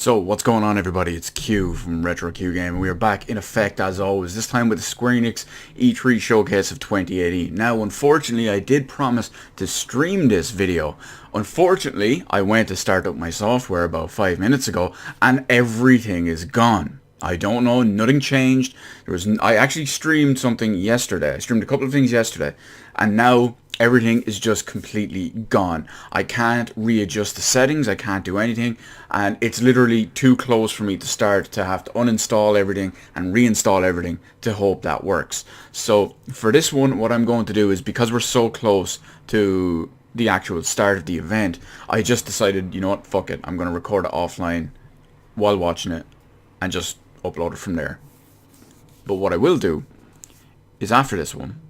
So what's going on, everybody? It's Q from Retro Q Game, and we are back in effect as always, this time with the Square Enix E3 showcase of 2018. Now unfortunately I did promise to stream this video. Unfortunately I went to start up my software about 5 minutes ago and everything is gone. I don't know, nothing changed. I actually streamed something yesterday. I streamed a couple of things yesterday, and now everything is just completely gone. I can't readjust the settings, I can't do anything, and it's literally too close for me to start to have to uninstall everything and reinstall everything to hope that works. So for this one, what I'm going to do is, because we're so close to the actual start of the event, I just decided, you know what, fuck it, I'm going to record it offline while watching it and just upload it from there. But what I will do is, after this one,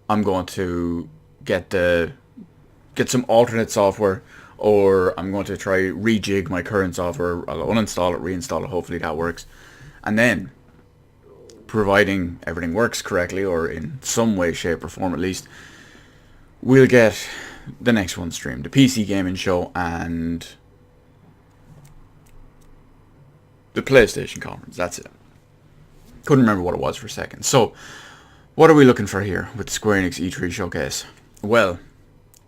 I'm going to get some alternate software, or I'm going to try rejig my current software. I'll uninstall it, reinstall it, hopefully that works. And then, providing everything works correctly, or in some way, shape or form at least, we'll get the next one streamed. The PC gaming show and the PlayStation conference. That's it. Couldn't remember what it was for a second. So, what are we looking for here with the Square Enix E3 showcase? Well,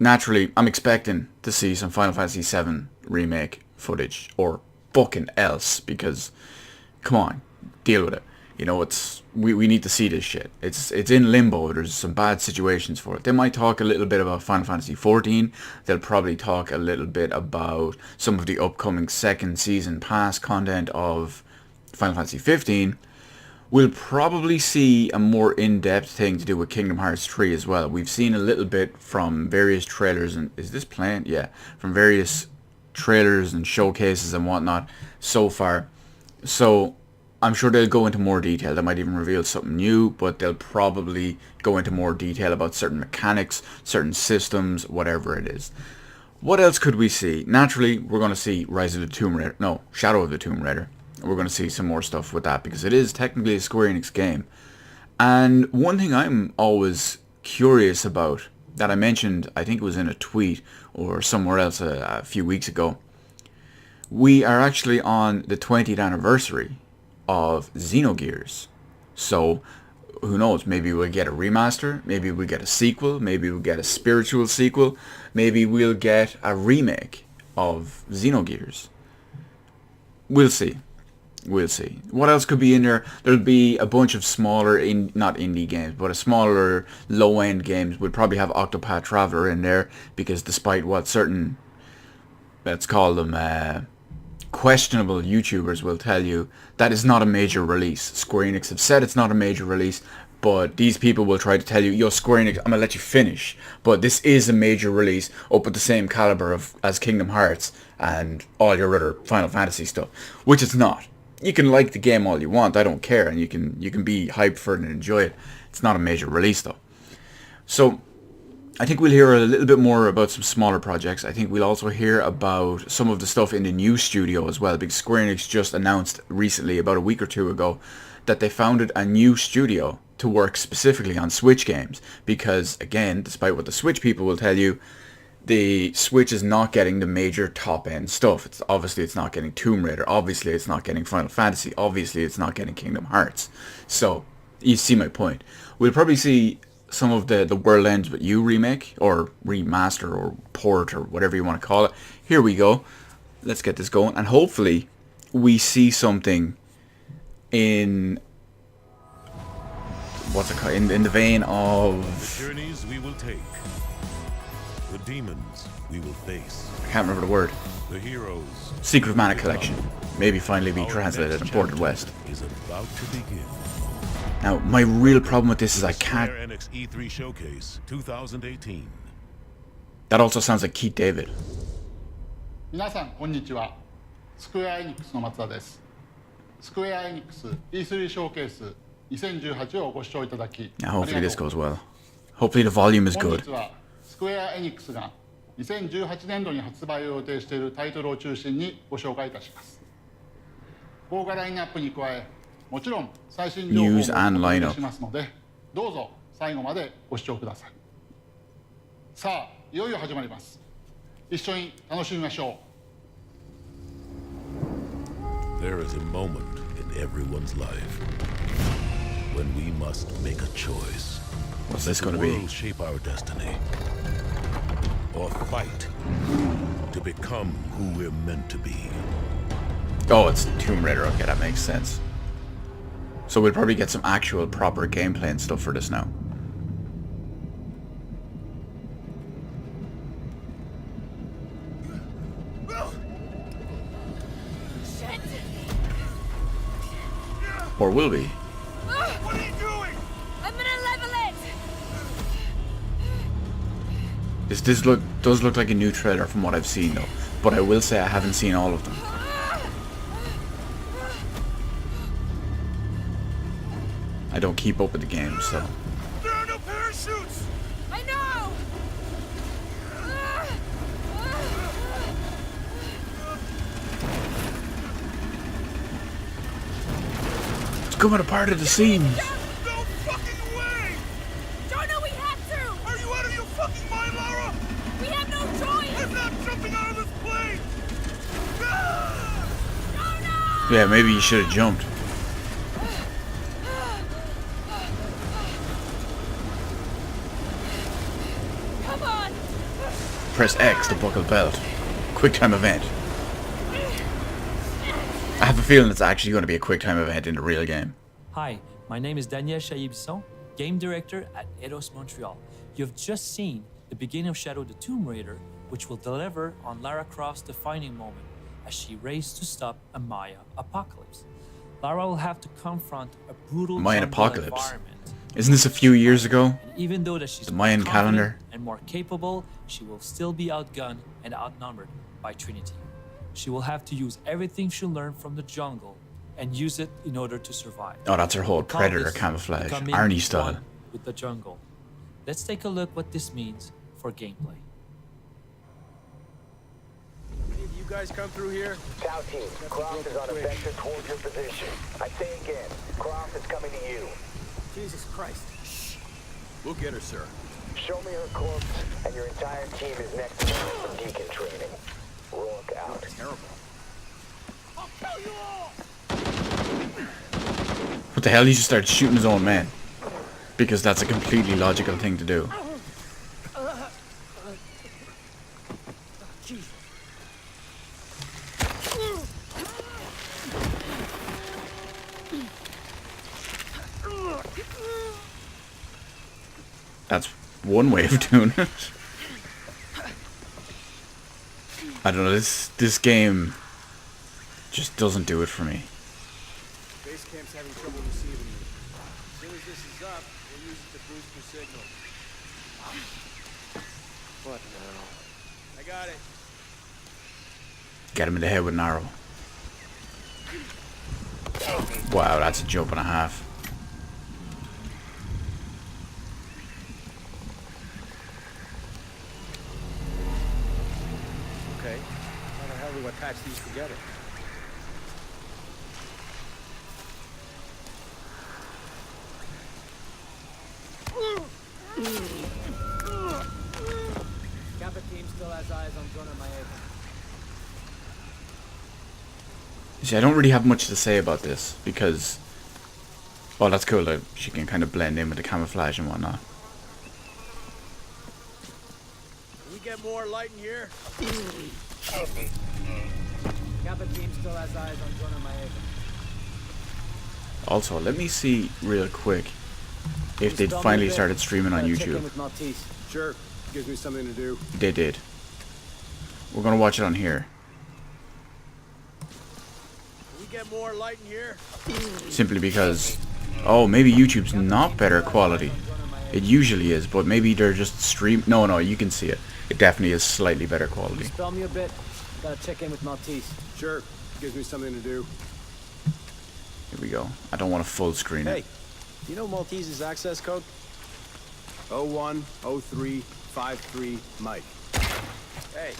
naturally, I'm expecting to see some Final Fantasy VII remake footage, or fucking else, because, come on, deal with it. You know, we need to see this shit. It's in limbo. There's some bad situations for it. They might talk a little bit about Final Fantasy XIV. They'll probably talk a little bit about some of the upcoming second season pass content of Final Fantasy XV. We'll probably see a more in-depth thing to do with Kingdom Hearts 3 as well. We've seen a little bit from various trailers, and is this planned? Yeah, from various trailers and showcases and whatnot so far. So I'm sure they'll go into more detail. They might even reveal something new, but they'll probably go into more detail about certain mechanics, certain systems, whatever it is. What else could we see? Naturally, we're going to see Shadow of the Tomb Raider. We're going to see some more stuff with that, because it is technically a Square Enix game. And one thing I'm always curious about, that I mentioned, I think it was in a tweet or somewhere else a few weeks ago, we are actually on the 20th anniversary of Xenogears. So, who knows, maybe we'll get a remaster, maybe we'll get a sequel, maybe we'll get a spiritual sequel, maybe we'll get a remake of Xenogears. We'll see. We'll see. What else could be in there? There'll be a bunch of smaller, not indie games, but a smaller, low-end games. We'll probably have Octopath Traveler in there, because despite what certain, let's call them, questionable YouTubers will tell you, that is not a major release. Square Enix have said it's not a major release, but these people will try to tell you, yo, Square Enix, I'm going to let you finish, but this is a major release, up at the same caliber as Kingdom Hearts and all your other Final Fantasy stuff, which it's not. You can like the game all you want, I don't care, and you can be hyped for it and enjoy it. It's not a major release though. So I think we'll hear a little bit more about some smaller projects. I think we'll also hear about some of the stuff in the new studio as well, because Square Enix just announced recently, about a week or two ago, that they founded a new studio to work specifically on Switch games. Because, again, despite what the Switch people will tell you, the Switch is not getting the major top-end stuff. Obviously it's not getting Tomb Raider. Obviously it's not getting Final Fantasy. Obviously it's not getting Kingdom Hearts. So, you see my point. We'll probably see some of the World Ends With You remake, or remaster, or port, or whatever you want to call it. Here we go. Let's get this going. And hopefully we see something in, what's it called? In the vein of The journeys we will take. The demons we will face. I can't remember the word. The heroes. Secret of Mana Collection. Maybe finally be translated and ported west. Is about to begin. Now, my real problem with this is I can't. Square Enix E3 Showcase 2018. That also sounds like Keith David. 皆さんこんにちは。スクエアエニックスの松田です。スクエアエニックス E3 ショーケース2018をご視聴いただき、 Now, hopefully this goes well. Hopefully the volume is 本 good. 日はスクエアエニックスが2018年度に発売を予定しているタイトルを中心にご紹介いたします。豪華ラインナップに加え、もちろん最新情報もお届けしますので、どうぞ最後までご視聴ください。さあ、いよいよ始まります。一緒に楽しみましょう。There is a moment in everyone's life when we must make a choice. What's this Let going the to be? world shape our destiny, or fight to become who we're meant to be. Oh, it's Tomb Raider. Okay, that makes sense. So we'll probably get some actual proper gameplay and stuff for this now. Shit! Or will we? What are you doing? I'm gonna level it! This does look like a new trailer from what I've seen though. But I will say I haven't seen all of them. I don't keep up with the game, so. There are no parachutes! I know! It's coming apart at the seams. No fucking way! Don't know we had to! Are you out of your fucking mind, Lara? We have no choice! I'm not jumping out of this plane! No! Yeah, maybe you should have jumped. Come on! Press X to buckle belt. Quick time event. I have a feeling it's actually going to be a quick time event in the real game. Hi, my name is Daniel Chaibson, Game Director at Eidos Montreal. You have just seen the beginning of Shadow the Tomb Raider, which will deliver on Lara Croft's defining moment as she races to stop a Maya apocalypse. Lara will have to confront a brutal Mayan jungle apocalypse. environment. Isn't this a few years ago? And even though that she's The more Mayan confident calendar. and more capable, she will still be outgunned and outnumbered by Trinity. She will have to use everything she learned from the jungle and use it in order to survive. Oh, that's her whole We call predator this camouflage, becoming Arnie style. one with the jungle. Let's take a look what this means for gameplay. Did you guys come through here? South team, Croft is on a vector towards your position. I say again, Croft is coming to you. Jesus Christ. Shh. We'll get her, sir. Show me her corpse, and your entire team is next to her for deacon training. Rook out. Terrible. I'll kill you all! What the hell? He just started shooting his own men. Because that's a completely logical thing to do. That's one way of doing it. I don't know, this game just doesn't do it for me. Base camp's having trouble receiving you. As soon as this is up, we'll use it to boost your signal. What now? I got it. Get him in the head with an arrow. Wow, that's a jump and a half. Okay. How the hell do I patch these together? Kappa team still has eyes on Jonah Maeva. See, I don't really have much to say about this because, well, that's cool that she can kind of blend in with the camouflage and whatnot. Can we get more light in here? Kappa team still has eyes on Jonah Maeva. Also, let me see real quick if they'd finally started streaming on YouTube. Sure. Gives me something to do. They did. We're gonna watch it on here. Can we get more light in here? Simply because, oh, maybe YouTube's not better quality. It usually is, but maybe they're just No, you can see it. It definitely is slightly better quality. Spell me a bit. Gotta check in with Maltese. Sure. Gives me something to do. Here we go. I don't want to full screen Hey, it. do you know Maltese's access code? 010353 Mike. Hey,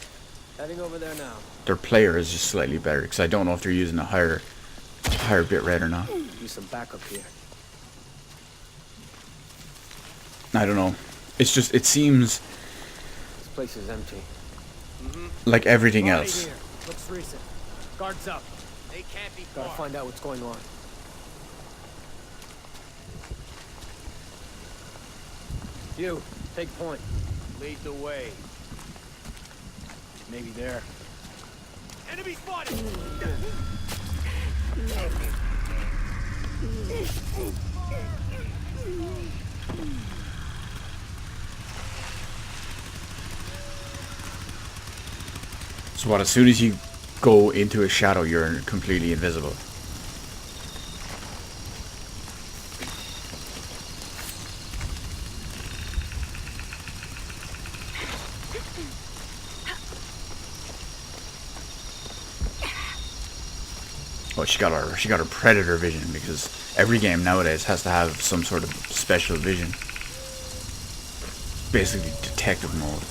heading over there now. Their player is just slightly better because I don't know if they're using a higher bit rate or not. Use some backup here. I don't know. It's just, it seems This place is empty. like everything Body else. here. Looks recent. Guards up. They can't be Gotta far. find out what's going on. You, take point. Lead the way. Maybe there. Enemy spotted! So what, as soon as you go into a shadow, you're completely invisible? Oh, she got her predator vision, because every game nowadays has to have some sort of special vision. Basically detective mode.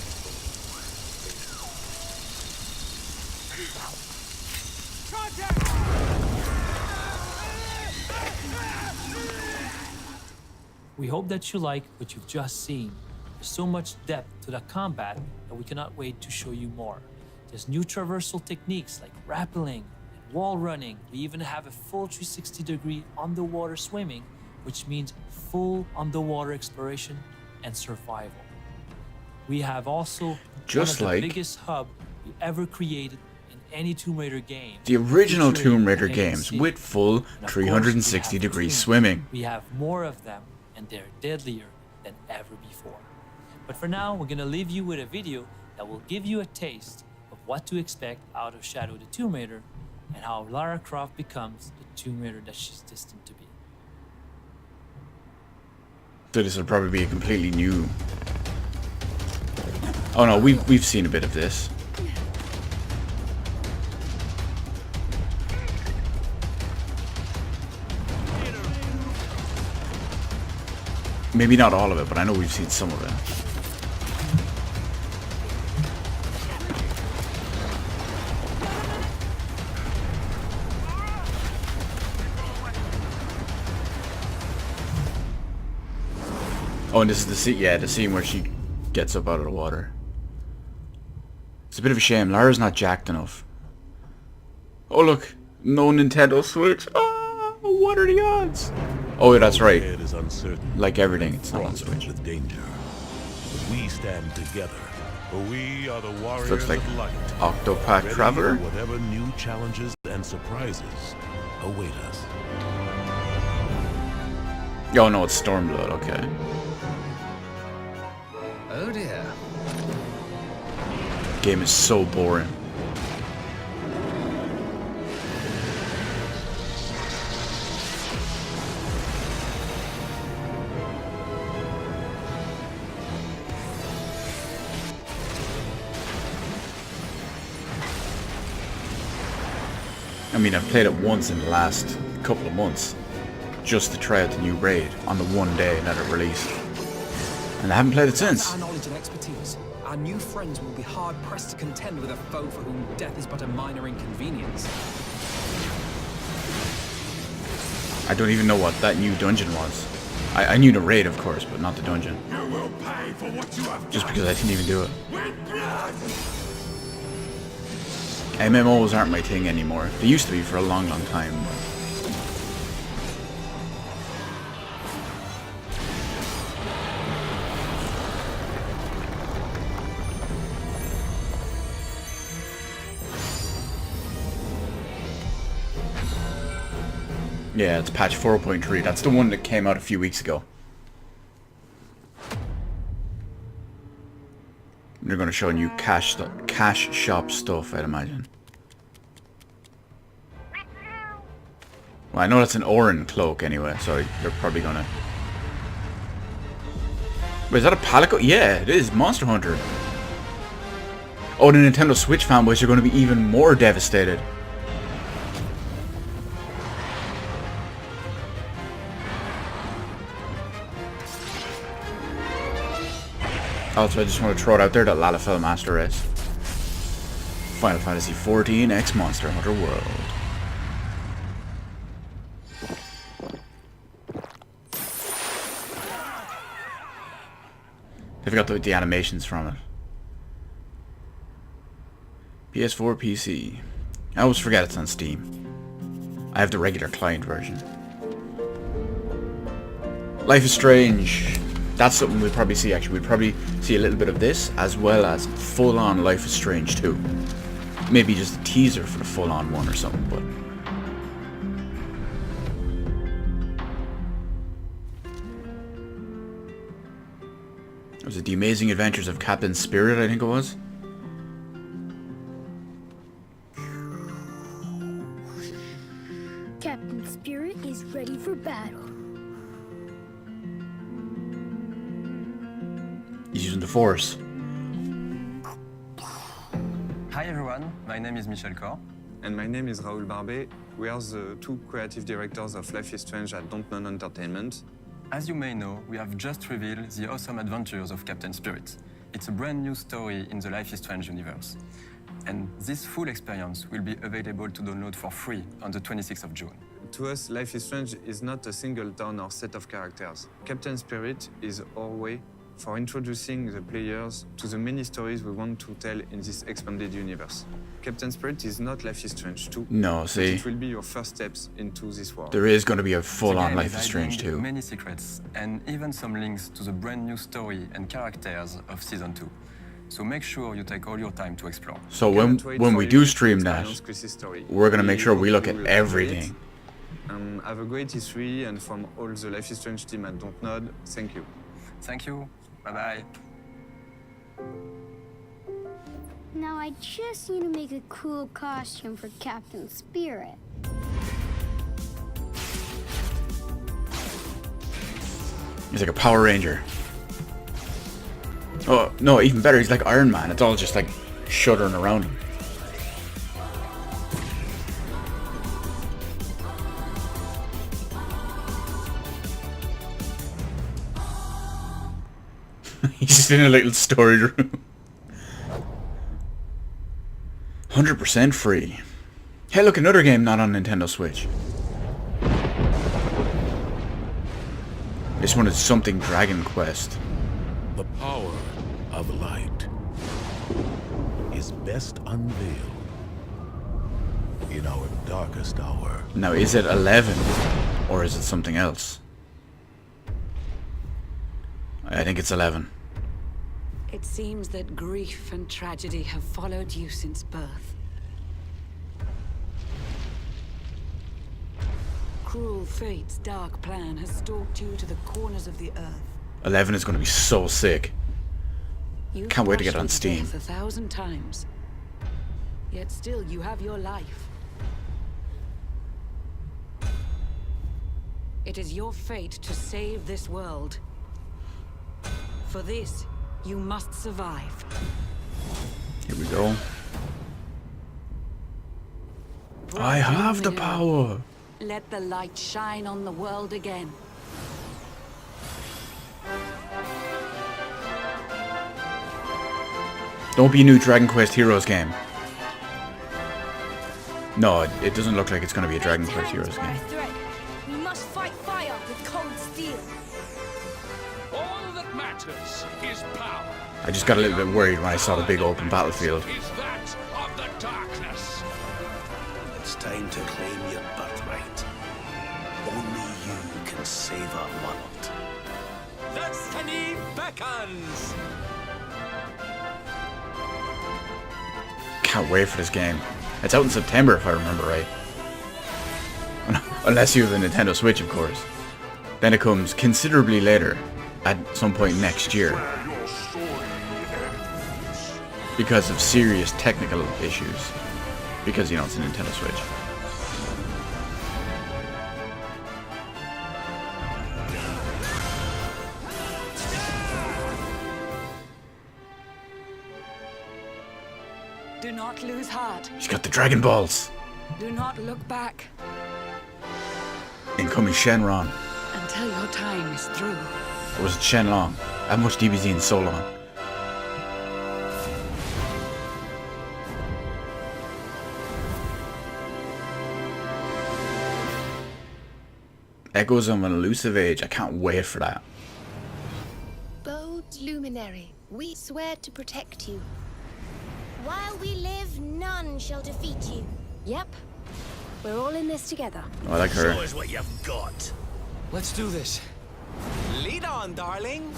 We hope that you like what you've just seen. There's so much depth to the combat that we cannot wait to show you more. There's new traversal techniques like rappelling and wall running. We even have a full 360-degree underwater swimming, which means full underwater exploration and survival. We have also Just one of the like biggest hub we ever created in any Tomb Raider game. the original featuring Tomb Raider Enix games E3. with full And of course, 360 we have degree tombs. swimming. We have more of them, and they're deadlier than ever before. But for now, we're gonna leave you with a video that will give you a taste of what to expect out of Shadow the Tomb Raider and how Lara Croft becomes the Tomb Raider that she's destined to be. So this will probably be a completely new... Oh no, we've seen a bit of this. Maybe not all of it, but I know we've seen some of it. Oh, and this is the scene, yeah, the scene where she gets up out of the water. It's a bit of a shame. Lara's not jacked enough. Oh look, no Nintendo Switch. Ah, what are the odds? Oh, yeah, that's right. It is uncertain. Like everything, it's not on Fraught Switch. with danger. But we stand together. For we are the warriors Looks like of light. Octopath Ready Traveler. for whatever new challenges and surprises await us. Oh no, it's Stormblood. Okay. Oh dear. Game is so boring. I mean, I've played it once in the last couple of months, just to try out the new raid on the one day that it released, and I haven't played it since. Our knowledge and expertise, our new friends will be hard-pressed to contend with a foe for whom death is but a minor inconvenience. I don't even know what that new dungeon was. I knew the raid, of course, but not the dungeon. You will pay for what you have Just because I didn't even do it. with blood. MMOs aren't my thing anymore. They used to be for a long, long time. Yeah, it's patch 4.3. That's the one that came out a few weeks ago. They're going to show new cash shop stuff, I'd imagine. Well, I know that's an Orin cloak anyway, so you're probably going to... Wait, is that a Palico? Yeah, it is. Monster Hunter. Oh, the Nintendo Switch fanboys are going to be even more devastated. Also, I just want to throw it out there that Lalafell Master Race. Final Fantasy XIV X Monster Hunter World. They've got the animations from it. PS4, PC. I always forget it's on Steam. I have the regular client version. Life is Strange. That's something we'll probably see, actually. We'll probably see a little bit of this, as well as full-on Life is Strange 2. Maybe just a teaser for the full-on one or something, but... Was it The Amazing Adventures of Captain Spirit, I think it was? Captain Spirit is ready for battle. He's using the Force. Hi everyone, my name is Michel Cor. And my name is Raoul Barbet. We are the two creative directors of Life is Strange at Dontnod Entertainment. As you may know, we have just revealed the awesome adventures of Captain Spirit. It's a brand new story in the Life is Strange universe. And this full experience will be available to download for free on the 26th of June. To us, Life is Strange is not a single town or set of characters. Captain Spirit is our way for introducing the players to the many stories we want to tell in this expanded universe. Captain Spirit is not Life is Strange 2. No, see. It will be your first steps into this world. There is going to be a full-on Life is Strange 2. Many secrets and even some links to the brand new story and characters of Season 2. So make sure you take all your time to explore. So when we do stream that, we're going to make sure we look at everything. Have a great E3, and from all the Life is Strange team at Dontnod, thank you. Thank you. Bye-bye. Now I just need to make a cool costume for Captain Spirit. He's like a Power Ranger. Oh, no, even better, he's like Iron Man. It's all just like shuddering around him. He's just in a little storage room. 100% free. Hey, look, another game not on Nintendo Switch. This one is something Dragon Quest. The power of light is best unveiled in our darkest hour. Now, is it 11 or is it something else? I think it's 11. It seems that grief and tragedy have followed you since birth. Cruel fate's dark plan has stalked you to the corners of the earth. 11 is going to be so sick. You've Can't wait to get it on brushed Steam. with death 1,000 times. Yet still you have your life. It is your fate to save this world. For this, you must survive. Here we go. I have the power. Let the light shine on the world again. Don't be a new Dragon Quest Heroes game. No, it doesn't look like it's going to be a Dragon Quest Heroes game. We must fight fire with cold steel. All that matters is power. I just got a little bit worried when I saw the big open battlefield. Is that of the darkness. It's time to claim your birthright. Only you can save our world. Destiny beckons. Can't wait for this game. It's out in September if I remember right. Unless you have a Nintendo Switch, of course. Then it comes considerably later, at some point next year. Because of serious technical issues. Because, you know, it's a Nintendo Switch. Do not lose heart. He's got the Dragon Balls. Do not look back Incoming Shenron. until your time is through. Or was it Shenlong? I haven't watched DBZ in so long. Echoes of an Elusive Age. I can't wait for that. Bold luminary, we swear to protect you. While we live, none shall defeat you. Yep. We're all in this together. Oh, I like her. Show us what you've got. Let's do this. Lead on, darling.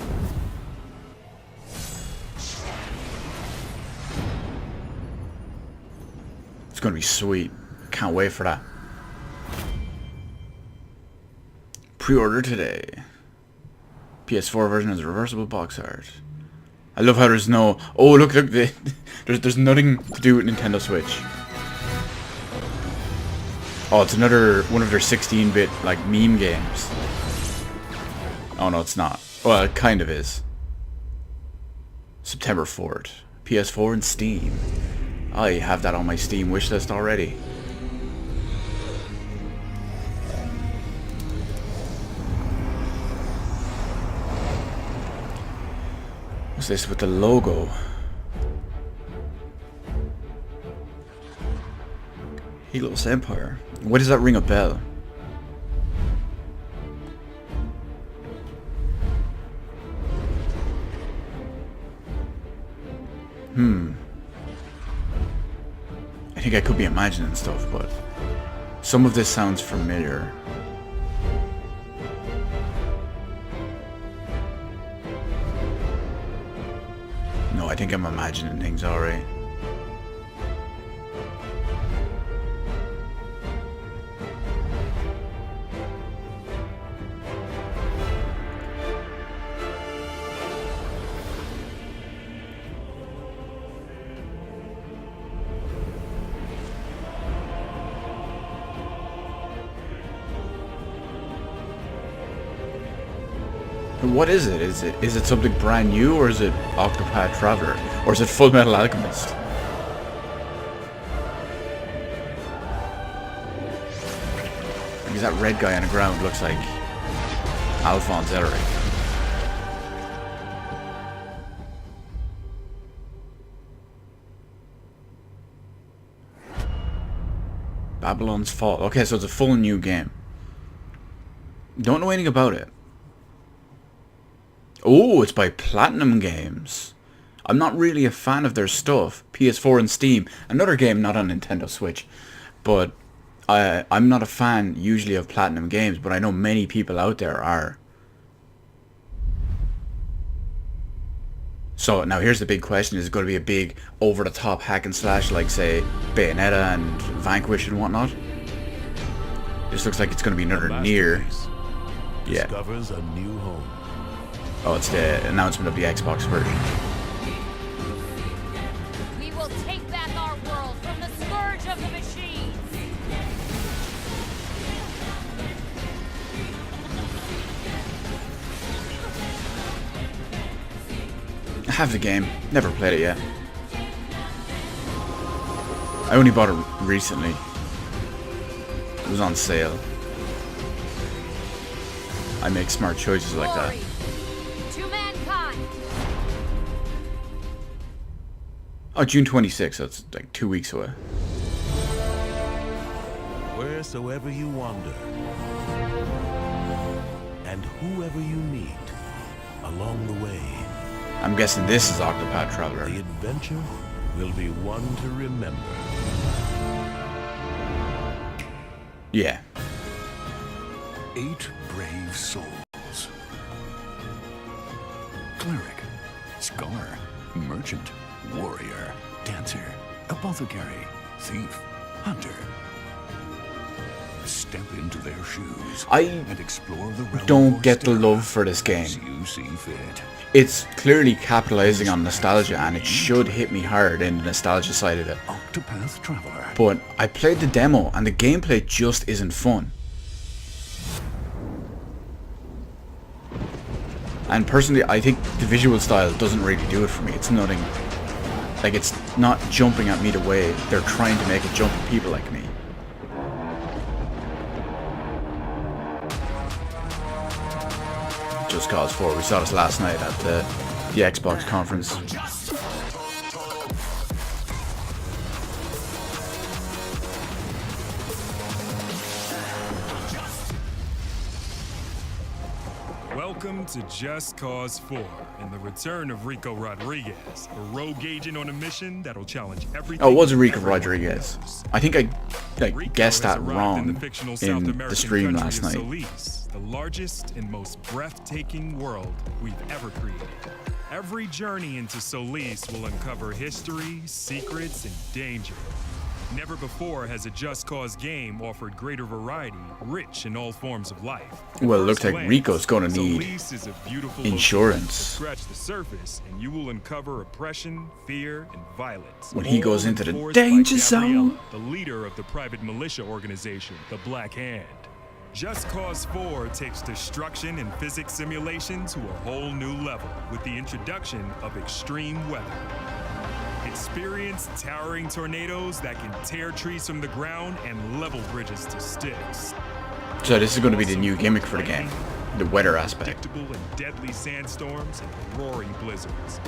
It's gonna be sweet. Can't wait for that. Pre-order today. PS4 version has a reversible box art. I love how there's no... Oh, look, there's nothing to do with Nintendo Switch. Oh, it's another one of their 16-bit, like, meme games. Oh, no, it's not. Well, it kind of is. September 4th. PS4 and Steam. I have that on my Steam wishlist already. What's this with the logo? Halo's Empire. Why does that ring a bell? I think I could be imagining stuff, but some of this sounds familiar. No, I think I'm imagining things alright. What is it? Is it something brand new, or is it Octopath Traveler, or is it Full Metal Alchemist? Because that red guy on the ground looks like Alphonse Elric. Babylon's Fall. Okay, so it's a full new game. Don't know anything about it. Oh, it's by Platinum Games. I'm not really a fan of their stuff. PS4 and Steam. Another game not on Nintendo Switch. But I'm not a fan usually of Platinum Games, but I know many people out there are. So now here's the big question. Is it going to be a big over-the-top hack and slash like, say, Bayonetta and Vanquish and whatnot? This looks like it's going to be another Nier. Yeah. Discovers a new home. Oh, it's the announcement of the Xbox version. We will take back our world from the scourge of the machines. I have the game. Never played it yet. I only bought it recently. It was on sale. I make smart choices like that. Oh, June 26th, so it's like 2 weeks away. Wheresoever you wander, and whoever you meet along the way, I'm guessing this is Octopath Traveler. the adventure will be one to remember. Yeah. 8 brave souls. Cleric, scholar, merchant, warrior, dancer, apothecary, thief, hunter. Step into their shoes and explore the realm don't get the love for this game. you see fit. It's clearly capitalizing on nostalgia, and it should hit me hard in the nostalgia side of it. Octopath Traveler. But I played the demo, and the gameplay just isn't fun. And personally, I think the visual style doesn't really do it for me. It's nothing... Like, it's not jumping at me the way they're trying to make it jump at people like me. Just Cause 4. We saw this last night at the Xbox conference. Welcome to Just Cause 4 and the return of Rico Rodriguez, a rogue agent on a mission that'll challenge everything. Oh, it was Rico Rodriguez. I think I guessed that wrong in the stream last night. Solis, the largest and most breathtaking world we've ever created. Every journey into Solis will uncover history, secrets, and danger. Never before has a Just Cause game offered greater variety, rich in all forms of life. Well, it looks like Rico's gonna need insurance. Scratch the surface, and you will uncover oppression, fear, and violence. When he goes into the danger zone, the leader of the private militia organization, the Black Hand. Just Cause 4 takes destruction and physics simulation to a whole new level with the introduction of extreme weather. Experience towering tornadoes that can tear trees from the ground and level bridges to sticks. So this is going to be the new gimmick for the game, the weather aspect. Predictable and deadly sandstorms and roaring blizzards.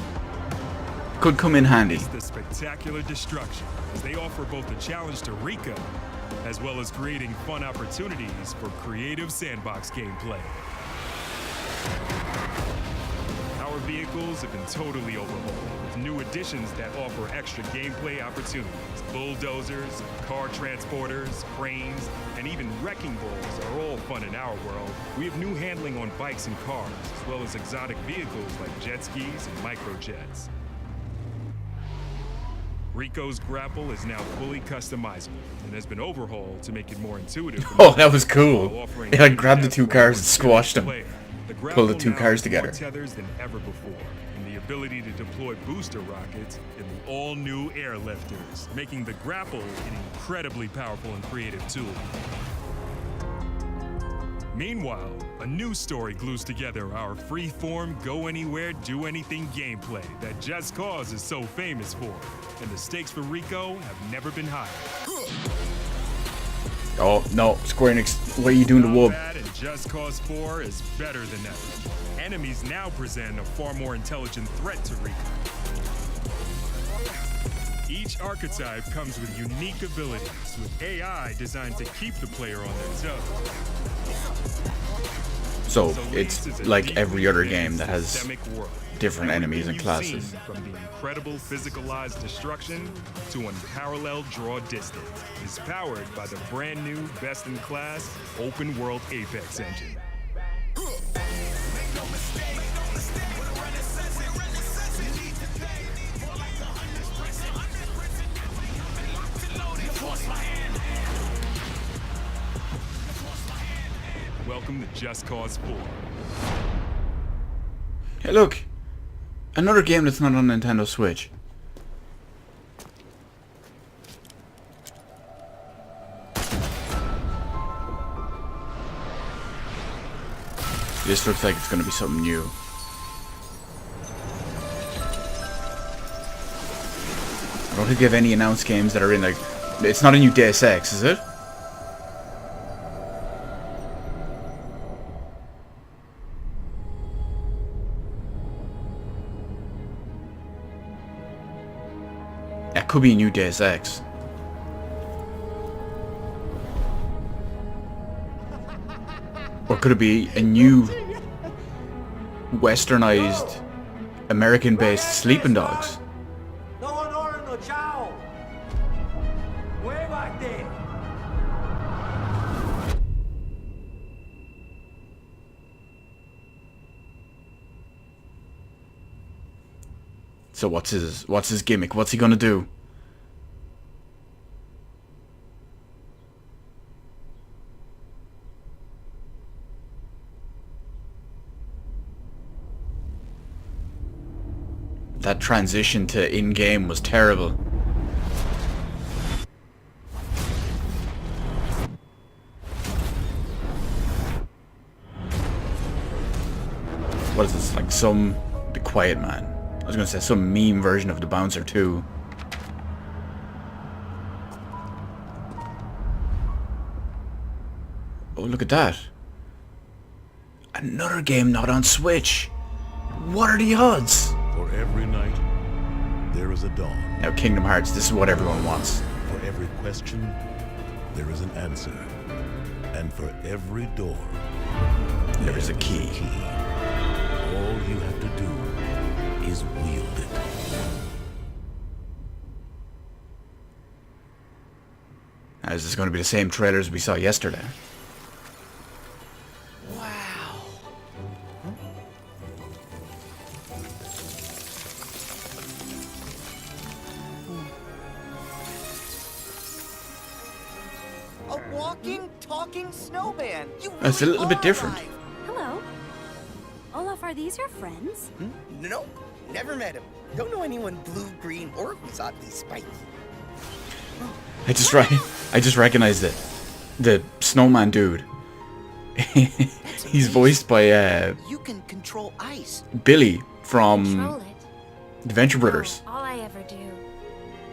Could come in handy. It's the spectacular destruction, as they offer both a challenge to Rico, as well as creating fun opportunities for creative sandbox gameplay. Our vehicles have been totally overhauled, with new additions that offer extra gameplay opportunities. Bulldozers, car transporters, cranes, and even wrecking balls are all fun in our world. We have new handling on bikes and cars, as well as exotic vehicles like jet skis and microjets. Rico's grapple is now fully customizable and has been overhauled to make it more intuitive. Oh, that was cool. He like grabbed the two cars and squashed them. Pull the two cars together. More tethers than ever before, and the ability to deploy booster rockets in the all-new airlifters, making the grapple an incredibly powerful and creative tool. Meanwhile, a new story glues together our free-form, go-anywhere, do-anything gameplay that Just Cause is so famous for, and the stakes for Rico have never been higher. Oh, no, Square Enix, what are you doing to Wub? And Just Cause 4 is better than ever. Enemies now present a far more intelligent threat to Rico. Each archetype comes with unique abilities, with AI designed to keep the player on their toes. So, it's like every other game that has different enemies and classes. From the incredible physicalized destruction to unparalleled draw distance is powered by the brand new best-in-class open-world Apex engine. Welcome to Just Cause 4. Hey, look! Another game that's not on Nintendo Switch. This looks like it's gonna be something new. I don't think they have any announced games that are in, like... It's not a new Deus Ex, is it? That could be a new Deus Ex. Or could it be a new westernized American-based Sleeping Dogs? So what's his gimmick? What's he gonna do? That transition to in-game was terrible. What is this, like some... Be quiet, man. I was gonna say some meme version of the Bouncer 2. Oh, look at that. Another game not on Switch. What are the odds? For every night, there is a dawn. Now, Kingdom Hearts, this is what everyone wants. For every question, there is an answer. And for every door, there is a key. All you have to do is wield it. Is this going to be the same trailers we saw yesterday? Wow. A walking, talking snowman. It's a little bit different. Hello. Olaf, are these your friends? Nope, never met him. Don't know anyone blue, green, or who's oddly spiky. I just recognized it. The snowman dude. He's voiced by You can control ice. Billy from the Venture Brothers. All I ever do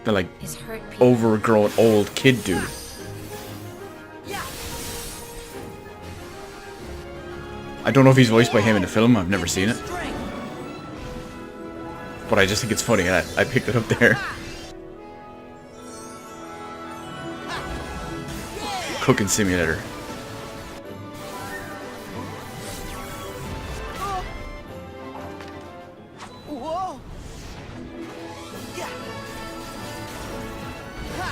The like is hurt people. overgrown old kid dude. I don't know if he's voiced by him in the film. I've never seen it. But I just think it's funny. I picked it up there. Cooking simulator. Whoa. Yeah. Ha.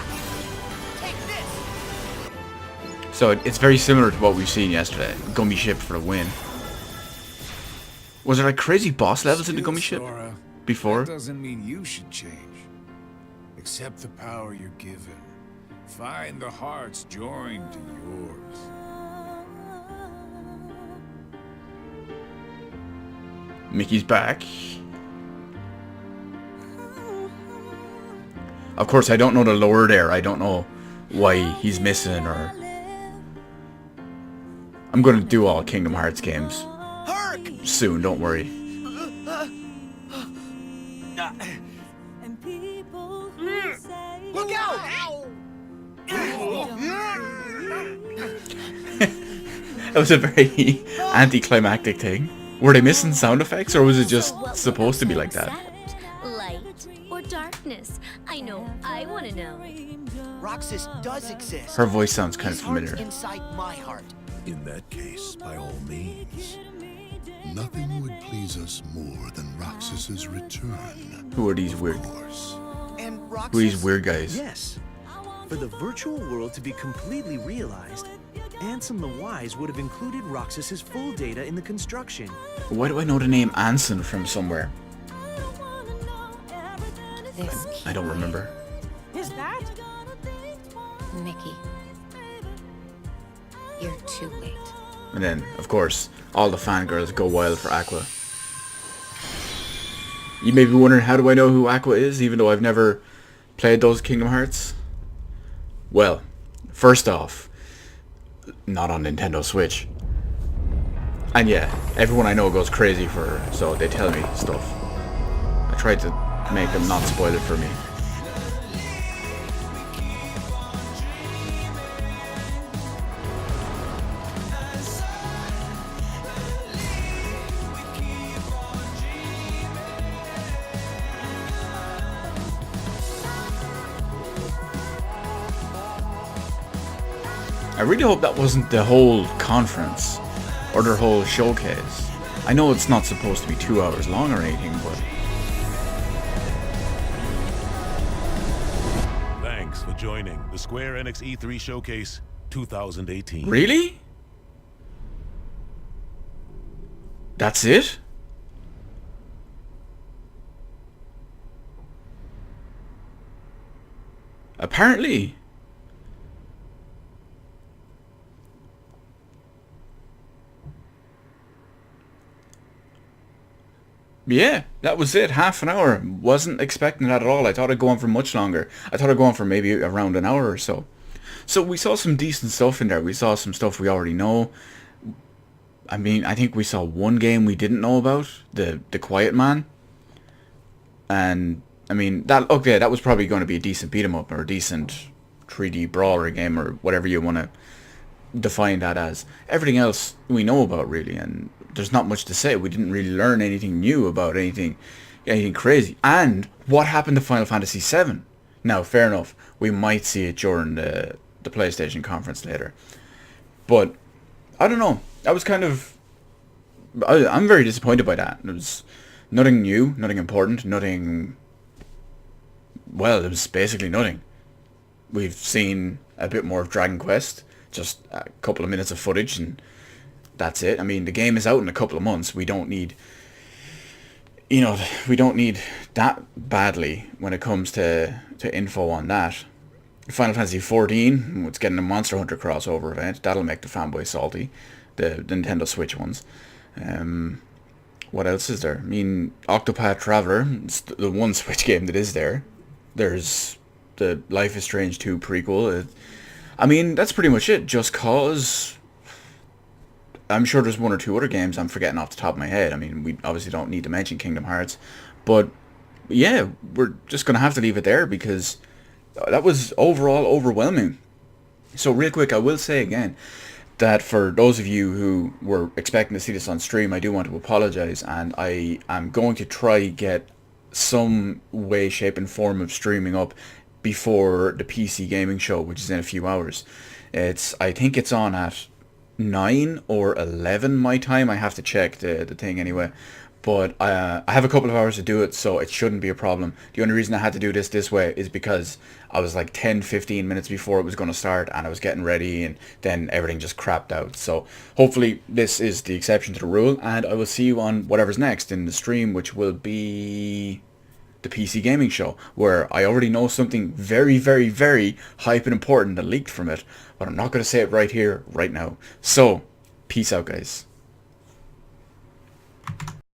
Take this. So it's very similar to what we've seen yesterday. Gummy ship for the win. Was there like crazy boss levels in the gummy ship before? That doesn't mean you should change. Accept the power you're given. Find the hearts joined to yours. Mickey's back. Of course, I don't know the lore there. I don't know why he's missing or... I'm going to do all Kingdom Hearts games soon, don't worry. Look out! That was a very anticlimactic thing. Were they missing sound effects, or was it just supposed to be like that? Light or darkness? I know. I want to know. Roxas does exist. Her voice sounds kind of familiar. Inside my heart. In that case, by all means. Nothing would please us more than Roxas's return. Who are these weird? And Who are these weird guys? Yes. For the virtual world to be completely realized, Ansem the Wise would have included Roxas's full data in the construction. Why do I know the name Anson from somewhere? This I don't remember. is that Mickey. You're too late. And then, of course, all the fangirls go wild for Aqua. You may be wondering, how do I know who Aqua is, even though I've never played those Kingdom Hearts? Well, first off, not on Nintendo Switch. And yeah, everyone I know goes crazy for her, so they tell me stuff. I tried to make them not spoil it for me. I really hope that wasn't the whole conference or their whole showcase. I know it's not supposed to be 2 hours long or anything, but... Thanks for joining the Square Enix E3 Showcase 2018. Really? That's it? Apparently. Yeah, that was it. Half an hour. Wasn't expecting that at all. I thought it'd go on for much longer. I thought it'd go on for maybe around an hour or so. So we saw some decent stuff in there. We saw some stuff we already know. I mean, I think we saw one game we didn't know about, the Quiet Man. And I mean, that was probably going to be a decent beat 'em up or a decent 3D brawler game or whatever you want to define that as. Everything else we know about really, and there's not much to say. We didn't really learn anything new about anything crazy. And what happened to Final Fantasy VII? Now, fair enough, we might see it during the PlayStation conference later. But I don't know. I was kind of I'm very disappointed by that. It was nothing new, nothing important, nothing... Well, it was basically nothing. We've seen a bit more of Dragon Quest, just a couple of minutes of footage, and that's it. I mean, the game is out in a couple of months. We don't need... You know, we don't need that badly when it comes to info on that. Final Fantasy XIV, it's getting a Monster Hunter crossover event. That'll make the fanboys salty. The Nintendo Switch ones. What else is there? I mean, Octopath Traveler, it's the one Switch game that is there. There's the Life is Strange 2 prequel. I mean, that's pretty much it. Just Cause... I'm sure there's one or two other games I'm forgetting off the top of my head. I mean, we obviously don't need to mention Kingdom Hearts. But, yeah, we're just going to have to leave it there because that was overall overwhelming. So, real quick, I will say again that for those of you who were expecting to see this on stream, I do want to apologize. And I am going to try get some way, shape, and form of streaming up before the PC gaming show, which is in a few hours. I think it's on at 9 or 11 my time. I have to check the thing anyway, but I have a couple of hours to do it, so it shouldn't be a problem. The only reason I had to do this way is because I was like 10-15 minutes before it was going to start and I was getting ready and then everything just crapped out. So hopefully this is the exception to the rule, and I will see you on whatever's next in the stream, which will be the PC gaming show, where I already know something very, very, very hype and important that leaked from it, but I'm not going to say it right here, right now. So, peace out, guys.